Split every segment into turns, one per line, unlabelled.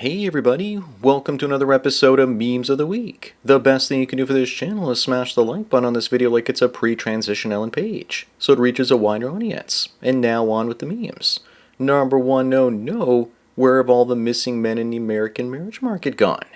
Hey everybody, welcome to another episode of Memes of the Week. The best thing you can do for this channel is smash the like button on this video like it's a pre-transition Ellen page, so it reaches a wider audience. And now on with the memes. Number one, no, where have all the missing men in the American marriage market gone?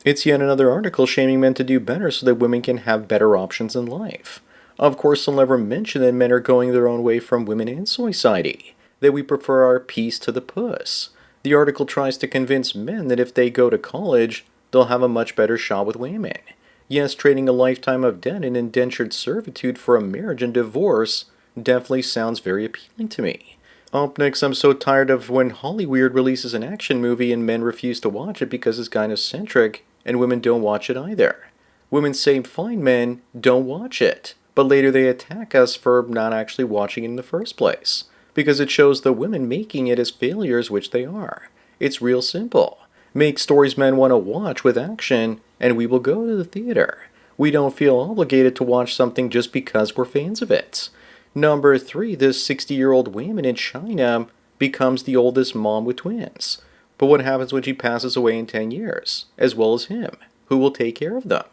It's yet another article shaming men to do better so that women can have better options in life. Of course, they'll never mention that men are going their own way from women and society, that we prefer our peace to the puss. The article tries to convince men that if they go to college, they'll have a much better shot with women. Yes, trading a lifetime of debt and indentured servitude for a marriage and divorce definitely sounds very appealing to me. Up next, I'm so tired of when Hollywood releases an action movie and men refuse to watch it because it's gynocentric, and women don't watch it either. Women say, fine men, don't watch it, but later they attack us for not actually watching it in the first place, because it shows the women making it as failures, which they are. It's real simple. Make stories men want to watch with action, and we will go to the theater. We don't feel obligated to watch something just because we're fans of it. Number 3, this 60-year-old woman in China becomes the oldest mom with twins. But what happens when she passes away in 10 years, as well as him? Who will take care of them?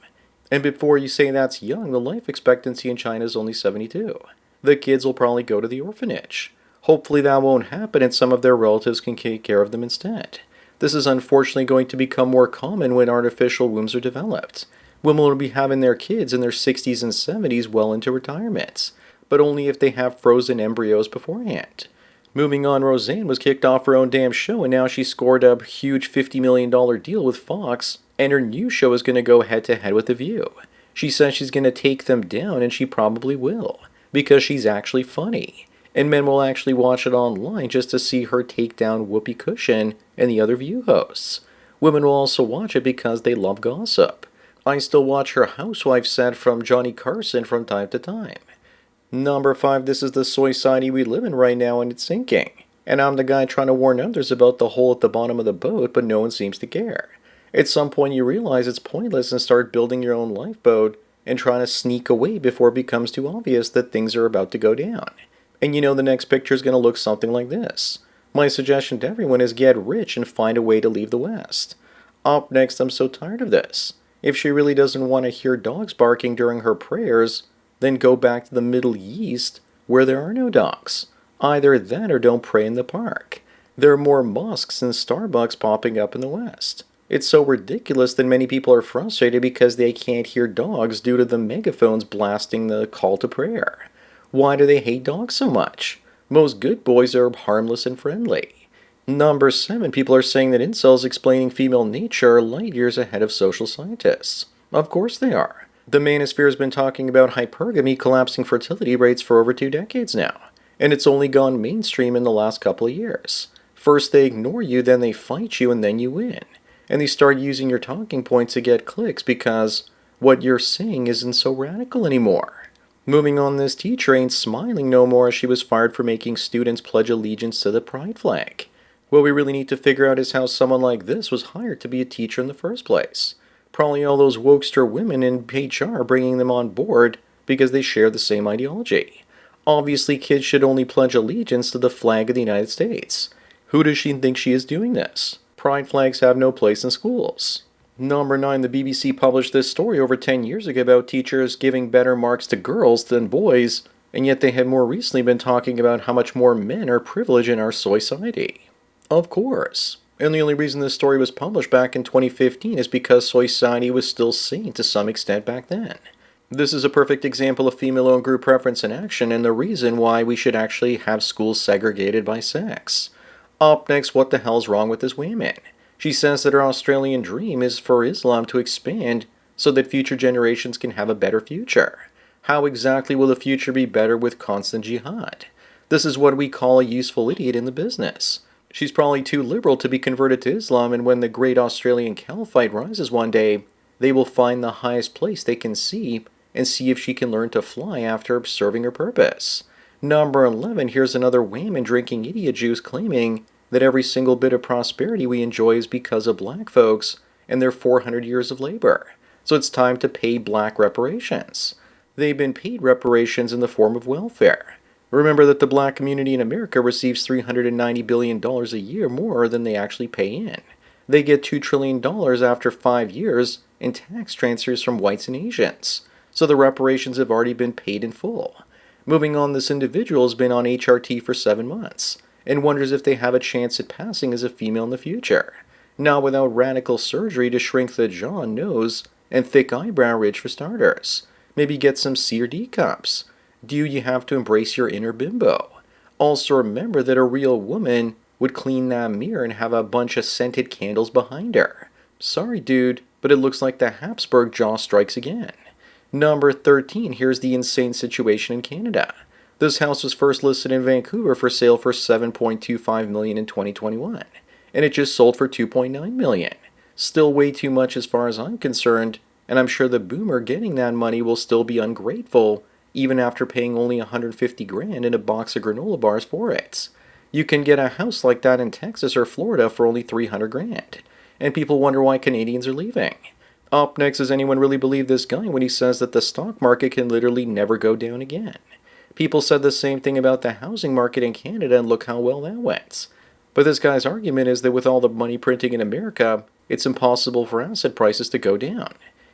And before you say that's young, the life expectancy in China is only 72. The kids will probably go to the orphanage. Hopefully that won't happen and some of their relatives can take care of them instead. This is unfortunately going to become more common when artificial wombs are developed. Women will be having their kids in their 60s and 70s well into retirement, but only if they have frozen embryos beforehand. Moving on, Roseanne was kicked off her own damn show and now she scored a huge $50 million deal with Fox, and her new show is going to go head to head with The View. She says she's going to take them down, and she probably will, because she's actually funny. And men will actually watch it online just to see her take down Whoopi Cushion and the other View hosts. Women will also watch it because they love gossip. I still watch her housewife set from Johnny Carson from time to time. Number 5, this is the society we live in right now and it's sinking. And I'm the guy trying to warn others about the hole at the bottom of the boat, but no one seems to care. At some point you realize it's pointless and start building your own lifeboat and trying to sneak away before it becomes too obvious that things are about to go down. And you know the next picture is going to look something like this. My suggestion to everyone is get rich and find a way to leave the West. Up next, I'm so tired of this. If she really doesn't want to hear dogs barking during her prayers, then go back to the Middle East where there are no dogs. Either that or don't pray in the park. There are more mosques and Starbucks popping up in the West. It's so ridiculous that many people are frustrated because they can't hear dogs due to the megaphones blasting the call to prayer. Why do they hate dogs so much? Most good boys are harmless and friendly. Number 7, people are saying that incels explaining female nature are light years ahead of social scientists. Of course they are. The manosphere has been talking about hypergamy collapsing fertility rates for over 2 decades now, and it's only gone mainstream in the last couple of years. First they ignore you, then they fight you, and then you win. And they start using your talking points to get clicks because what you're saying isn't so radical anymore. Moving on, this teacher ain't smiling no more as she was fired for making students pledge allegiance to the pride flag. What we really need to figure out is how someone like this was hired to be a teacher in the first place. Probably all those wokester women in HR bringing them on board because they share the same ideology. Obviously, kids should only pledge allegiance to the flag of the United States. Who does she think she is doing this? Pride flags have no place in schools. Number 9, the BBC published this story over 10 years ago about teachers giving better marks to girls than boys, and yet they have more recently been talking about how much more men are privileged in our society. Of course. And the only reason this story was published back in 2015 is because society was still sane to some extent back then. This is a perfect example of female-owned group preference in action and the reason why we should actually have schools segregated by sex. Up next, what the hell's wrong with this woman? She says that her Australian dream is for Islam to expand so that future generations can have a better future. How exactly will the future be better with constant jihad? This is what we call a useful idiot in the business. She's probably too liberal to be converted to Islam, and when the great Australian caliphate rises one day, they will find the highest place they can see and see if she can learn to fly after serving her purpose. Number 11, here's another wham drinking idiot Jews claiming that every single bit of prosperity we enjoy is because of black folks and their 400 years of labor. So it's time to pay black reparations. They've been paid reparations in the form of welfare. Remember that the black community in America receives $390 billion a year more than they actually pay in. They get $2 trillion after 5 years in tax transfers from whites and Asians, so the reparations have already been paid in full. Moving on, this individual has been on HRT for 7 months and wonders if they have a chance at passing as a female in the future. Not without radical surgery to shrink the jaw, nose, and thick eyebrow ridge for starters. Maybe get some C or D cups. Do you have to embrace your inner bimbo? Also remember that a real woman would clean that mirror and have a bunch of scented candles behind her. Sorry dude, but it looks like the Habsburg jaw strikes again. Number 13, here's the insane situation in Canada. This house was first listed in Vancouver for sale for $7.25 million in 2021, and it just sold for $2.9 million. Still way too much as far as I'm concerned, and I'm sure the boomer getting that money will still be ungrateful even after paying only $150,000 and a box of granola bars for it. You can get a house like that in Texas or Florida for only $300,000, and people wonder why Canadians are leaving. Up next, does anyone really believe this guy when he says that the stock market can literally never go down again? People said the same thing about the housing market in Canada, and look how well that went. But this guy's argument is that with all the money printing in America, it's impossible for asset prices to go down.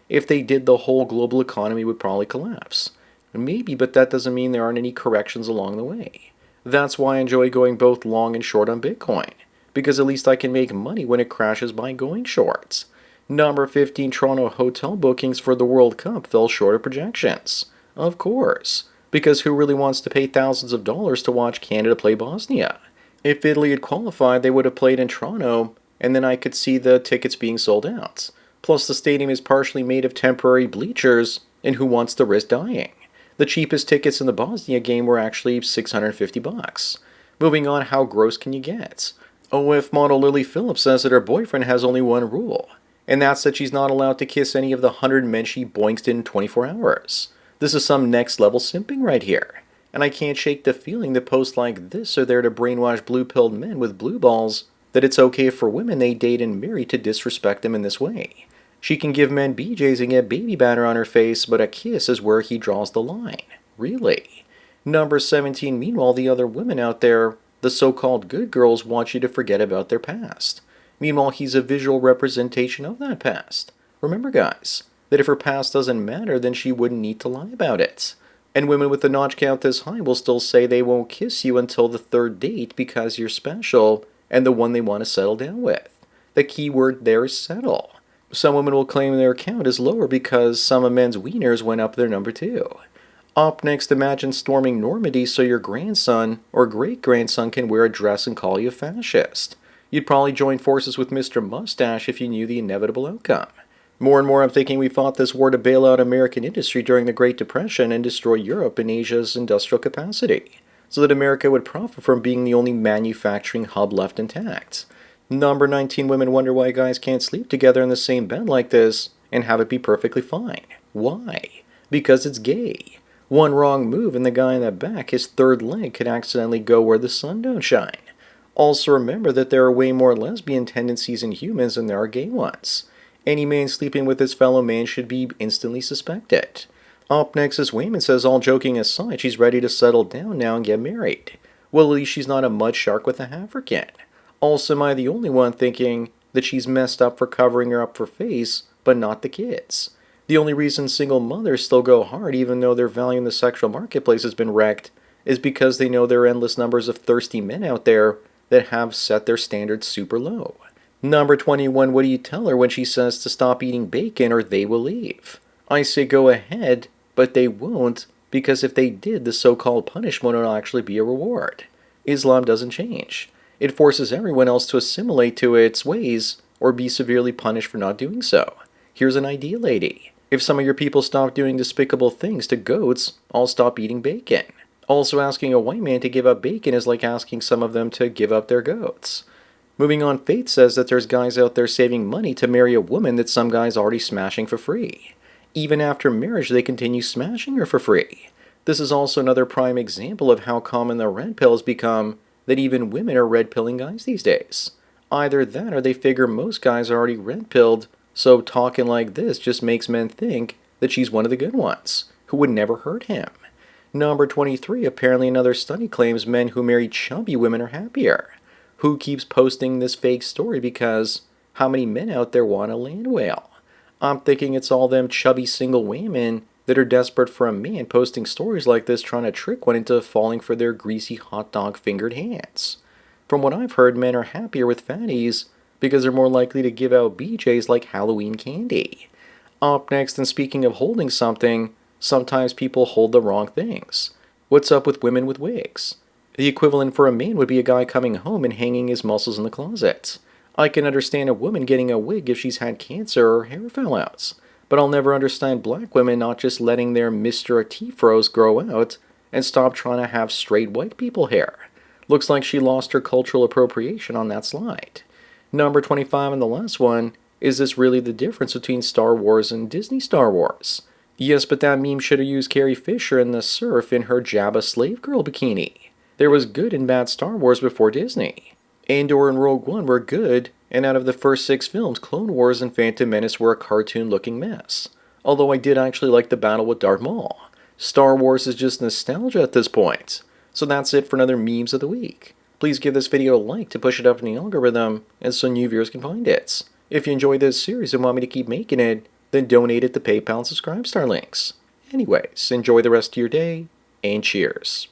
If they did, the whole global economy would probably collapse. Maybe, but that doesn't mean there aren't any corrections along the way. That's why I enjoy going both long and short on Bitcoin, because at least I can make money when it crashes by going short. Number 15, Toronto hotel bookings for the World Cup fell short of projections. Of course, because who really wants to pay thousands of dollars to watch Canada play Bosnia? If Italy had qualified, they would have played in Toronto, and then I could see the tickets being sold out. Plus, the stadium is partially made of temporary bleachers, and who wants to risk dying? The cheapest tickets in the Bosnia game were actually $650. Moving on, how gross can you get? OF model Lily Phillips says that her boyfriend has only one rule, and that's that she's not allowed to kiss any of the 100 men she boinked in 24 hours. This is some next level simping right here, and I can't shake the feeling that posts like this are there to brainwash blue-pilled men with blue balls that it's okay for women they date and marry to disrespect them in this way. She can give men BJs and get baby batter on her face, but a kiss is where he draws the line. Really? Number 17, meanwhile, the other women out there, the so-called good girls, want you to forget about their past. Meanwhile, he's a visual representation of that past. Remember, guys, that if her past doesn't matter, then she wouldn't need to lie about it. And women with a notch count this high will still say they won't kiss you until the third date because you're special and the one they want to settle down with. The key word there is settle. Some women will claim their count is lower because some of men's wieners went up their number 2. Up next, imagine storming Normandy so your grandson or great-grandson can wear a dress and call you a fascist. You'd probably join forces with Mr. Mustache if you knew the inevitable outcome. More and more I'm thinking we fought this war to bail out American industry during the Great Depression and destroy Europe and Asia's industrial capacity, so that America would profit from being the only manufacturing hub left intact. Number 19, women wonder why guys can't sleep together in the same bed like this and have it be perfectly fine. Why? Because it's gay. One wrong move and the guy in the back, his third leg, could accidentally go where the sun don't shine. Also remember that there are way more lesbian tendencies in humans than there are gay ones. Any man sleeping with his fellow man should be instantly suspected. Up next, as Wayman says, all joking aside, she's ready to settle down now and get married. Well, at least she's not a mud shark with a African. Also, am I the only one thinking that she's messed up for covering her up for face, but not the kids? The only reason single mothers still go hard even though their value in the sexual marketplace has been wrecked is because they know there are endless numbers of thirsty men out there that have set their standards super low. Number 21, what do you tell her when she says to stop eating bacon or they will leave? I say go ahead, but they won't, because if they did, the so-called punishment will actually be a reward. Islam doesn't change. It forces everyone else to assimilate to its ways or be severely punished for not doing so. Here's an idea, lady. If some of your people stop doing despicable things to goats, I'll stop eating bacon. Also, asking a white man to give up bacon is like asking some of them to give up their goats. Moving on, Faith says that there's guys out there saving money to marry a woman that some guy's already smashing for free. Even after marriage, they continue smashing her for free. This is also another prime example of how common the red pill has become, that even women are red-pilling guys these days. Either that or they figure most guys are already red-pilled, so talking like this just makes men think that she's one of the good ones, who would never hurt him. Number 23, apparently another study claims men who marry chubby women are happier. Who keeps posting this fake story because how many men out there want a land whale? I'm thinking it's all them chubby single women that are desperate for a man posting stories like this trying to trick one into falling for their greasy hot dog fingered hands. From what I've heard, men are happier with fatties because they're more likely to give out BJs like Halloween candy. Up next, and speaking of holding something, sometimes people hold the wrong things. What's up with women with wigs? The equivalent for a man would be a guy coming home and hanging his muscles in the closet. I can understand a woman getting a wig if she's had cancer or hair fallouts, but I'll never understand black women not just letting their Mr. T-frows grow out and stop trying to have straight white people hair. Looks like she lost her cultural appropriation on that slide. Number 25 and the last one, is this really the difference between Star Wars and Disney Star Wars? Yes, but that meme should have used Carrie Fisher in the surf in her Jabba slave girl bikini. There was good and bad Star Wars before Disney. Andor and Rogue One were good, and out of the first 6 films, Clone Wars and Phantom Menace were a cartoon-looking mess. Although I did actually like the battle with Darth Maul. Star Wars is just nostalgia at this point. So that's it for another Memes of the Week. Please give this video a like to push it up in the algorithm, and so new viewers can find it. If you enjoyed this series and want me to keep making it, then donate at the PayPal and Subscribe Star links. Anyways, enjoy the rest of your day, and cheers.